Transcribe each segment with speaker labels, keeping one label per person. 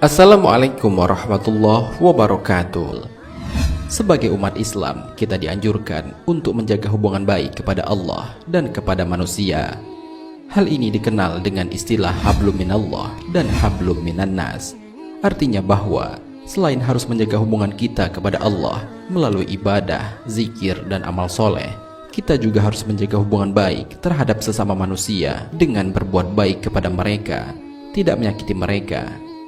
Speaker 1: Assalamualaikum warahmatullahi wabarakatuh. Sebagai umat Islam, kita dianjurkan untuk menjaga hubungan baik kepada Allah dan kepada manusia. Hal ini dikenal dengan istilah hablum minallah dan hablum minannas. Artinya bahwa selain harus menjaga hubungan kita kepada Allah melalui ibadah, zikir, dan amal soleh, kita juga harus menjaga hubungan baik terhadap sesama manusia dengan berbuat baik kepada mereka, tidak menyakiti mereka,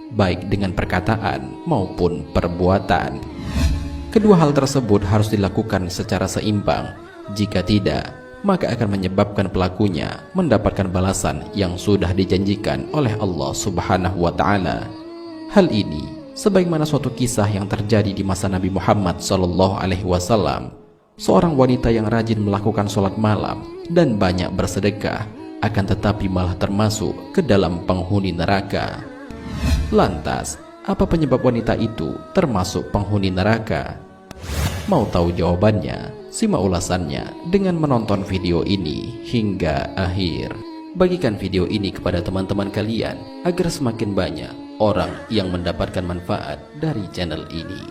Speaker 1: baik dengan perkataan maupun perbuatan. Kedua hal tersebut harus dilakukan secara seimbang. Jika tidak, maka akan menyebabkan pelakunya mendapatkan balasan yang sudah dijanjikan oleh Allah Subhanahu wa Ta'ala. Hal ini sebagaimana suatu kisah yang terjadi di masa Nabi Muhammad SAW. Seorang wanita yang rajin melakukan sholat malam dan banyak bersedekah, akan tetapi malah termasuk ke dalam penghuni neraka. Lantas, apa penyebab wanita itu termasuk penghuni neraka? Mau tahu jawabannya? Simak ulasannya dengan menonton video ini hingga akhir. Bagikan video ini kepada teman-teman kalian agar semakin banyak orang yang mendapatkan manfaat dari channel ini.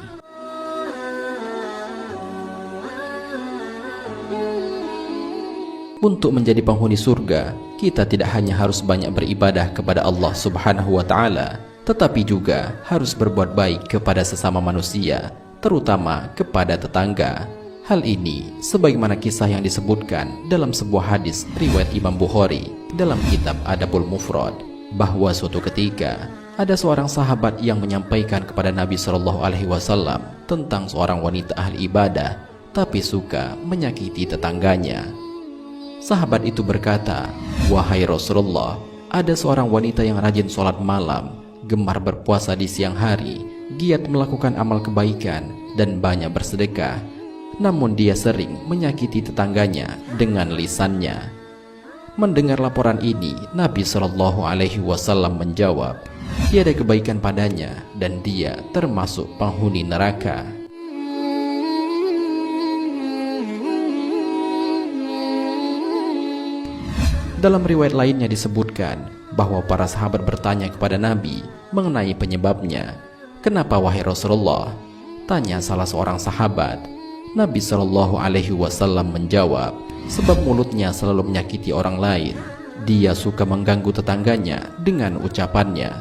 Speaker 1: Untuk menjadi penghuni surga, kita tidak hanya harus banyak beribadah kepada Allah Subhanahu wa Ta'ala, tetapi juga harus berbuat baik kepada sesama manusia, terutama kepada tetangga. Hal ini sebagaimana kisah yang disebutkan dalam sebuah hadis riwayat Imam Bukhari dalam kitab Adabul Mufrad, bahwa suatu ketika ada seorang sahabat yang menyampaikan kepada Nabi SAW tentang seorang wanita ahli ibadah tapi suka menyakiti tetangganya. Sahabat itu berkata, "Wahai Rasulullah, ada seorang wanita yang rajin sholat malam, gemar berpuasa di siang hari, giat melakukan amal kebaikan, dan banyak bersedekah. Namun dia sering menyakiti tetangganya dengan lisannya." Mendengar laporan ini, Nabi SAW menjawab, "Tiada kebaikan padanya dan dia termasuk penghuni neraka." Dalam riwayat lainnya disebutkan bahwa para sahabat bertanya kepada Nabi mengenai penyebabnya. "Kenapa wahai Rasulullah?" tanya salah seorang sahabat. Nabi SAW menjawab, "Sebab mulutnya selalu menyakiti orang lain. Dia suka mengganggu tetangganya dengan ucapannya.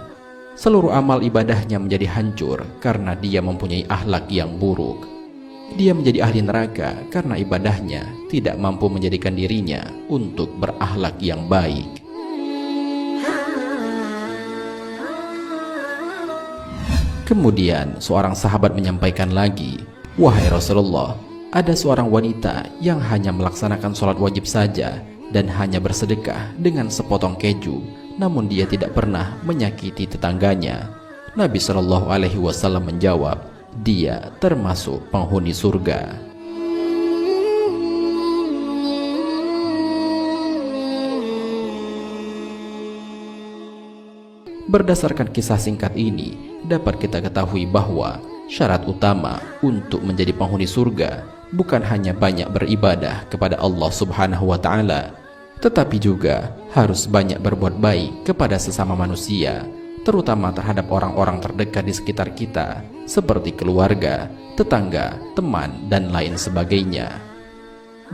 Speaker 1: Seluruh amal ibadahnya menjadi hancur karena dia mempunyai akhlak yang buruk. Dia menjadi ahli neraka karena ibadahnya tidak mampu menjadikan dirinya untuk berakhlak yang baik." Kemudian seorang sahabat menyampaikan lagi, "Wahai Rasulullah, ada seorang wanita yang hanya melaksanakan sholat wajib saja dan hanya bersedekah dengan sepotong keju, namun dia tidak pernah menyakiti tetangganya." Nabi SAW menjawab, "Dia termasuk penghuni surga." Berdasarkan kisah singkat ini, dapat kita ketahui bahwa syarat utama untuk menjadi penghuni surga bukan hanya banyak beribadah kepada Allah Subhanahu wa Ta'ala, tetapi juga harus banyak berbuat baik kepada sesama manusia, terutama terhadap orang-orang terdekat di sekitar kita, seperti keluarga, tetangga, teman, dan lain sebagainya.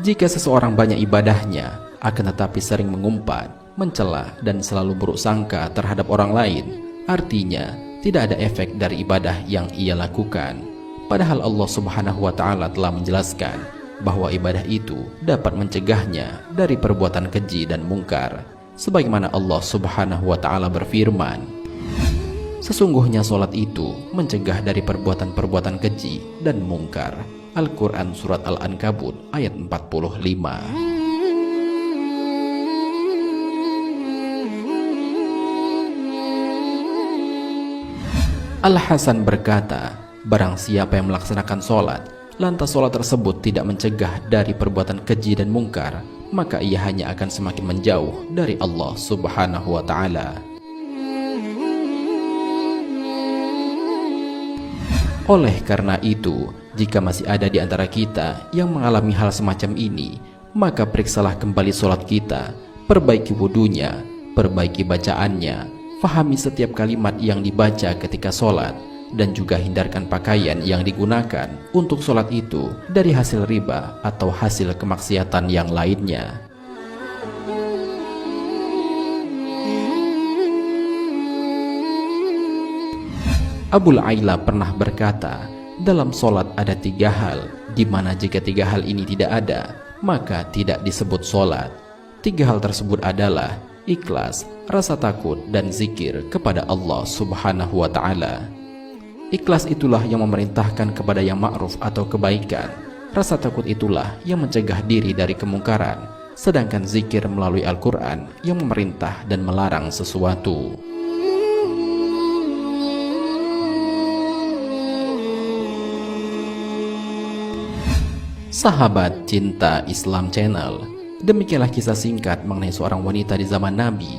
Speaker 1: Jika seseorang banyak ibadahnya, akan tetapi sering mengumpat, mencela, dan selalu buruk sangka terhadap orang lain, artinya tidak ada efek dari ibadah yang ia lakukan. Padahal Allah Subhanahu wa Ta'ala telah menjelaskan bahwa ibadah itu dapat mencegahnya dari perbuatan keji dan mungkar, sebagaimana Allah Subhanahu wa Ta'ala berfirman, "Sesungguhnya solat itu mencegah dari perbuatan-perbuatan keji dan mungkar." Al-Quran Surat Al-Ankabut ayat 45. Al-Hasan berkata, "Barang siapa yang melaksanakan sholat, lantas sholat tersebut tidak mencegah dari perbuatan keji dan mungkar, maka ia hanya akan semakin menjauh dari Allah Subhanahu wa Ta'ala." Oleh karena itu, jika masih ada di antara kita yang mengalami hal semacam ini, maka periksalah kembali sholat kita, perbaiki wudunya, perbaiki bacaannya, Fahami setiap kalimat yang dibaca ketika sholat, dan juga hindarkan pakaian yang digunakan untuk sholat itu dari hasil riba atau hasil kemaksiatan yang lainnya. Abul Aila pernah berkata, dalam sholat ada 3 hal, di mana jika 3 hal ini tidak ada, maka tidak disebut sholat. 3 hal tersebut adalah ikhlas, rasa takut, dan zikir kepada Allah Subhanahu wa Ta'ala. Ikhlas itulah yang memerintahkan kepada yang ma'ruf atau kebaikan. Rasa takut itulah yang mencegah diri dari kemungkaran. Sedangkan zikir melalui Al-Quran yang memerintah dan melarang sesuatu. Sahabat Cinta Islam Channel, demikianlah kisah singkat mengenai seorang wanita di zaman Nabi.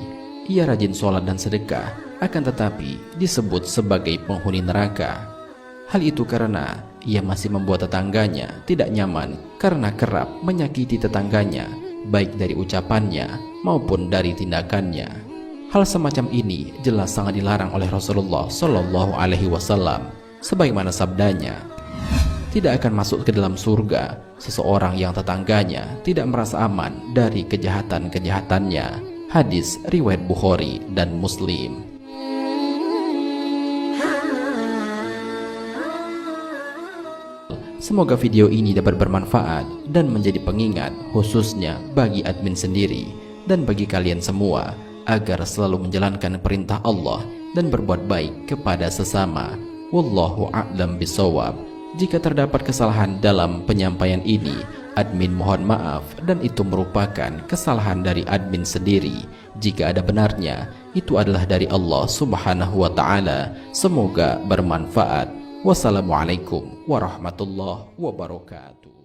Speaker 1: Ia rajin sholat dan sedekah, akan tetapi disebut sebagai penghuni neraka. Hal itu karena ia masih membuat tetangganya tidak nyaman karena kerap menyakiti tetangganya, baik dari ucapannya maupun dari tindakannya. Hal semacam ini jelas sangat dilarang oleh Rasulullah Shallallahu Alaihi Wasallam, sebagaimana sabdanya, tidak akan masuk ke dalam surga seseorang yang tetangganya tidak merasa aman dari kejahatan-kejahatannya. Hadis riwayat Bukhari dan Muslim. Semoga video ini dapat bermanfaat dan menjadi pengingat khususnya bagi admin sendiri dan bagi kalian semua agar selalu menjalankan perintah Allah dan berbuat baik kepada sesama. Wallahu a'lam bishawab. Jika terdapat kesalahan dalam penyampaian ini, admin mohon maaf dan itu merupakan kesalahan dari admin sendiri. Jika ada benarnya, itu adalah dari Allah Subhanahu wa Ta'ala. Semoga bermanfaat. Wassalamualaikum warahmatullahi wabarakatuh.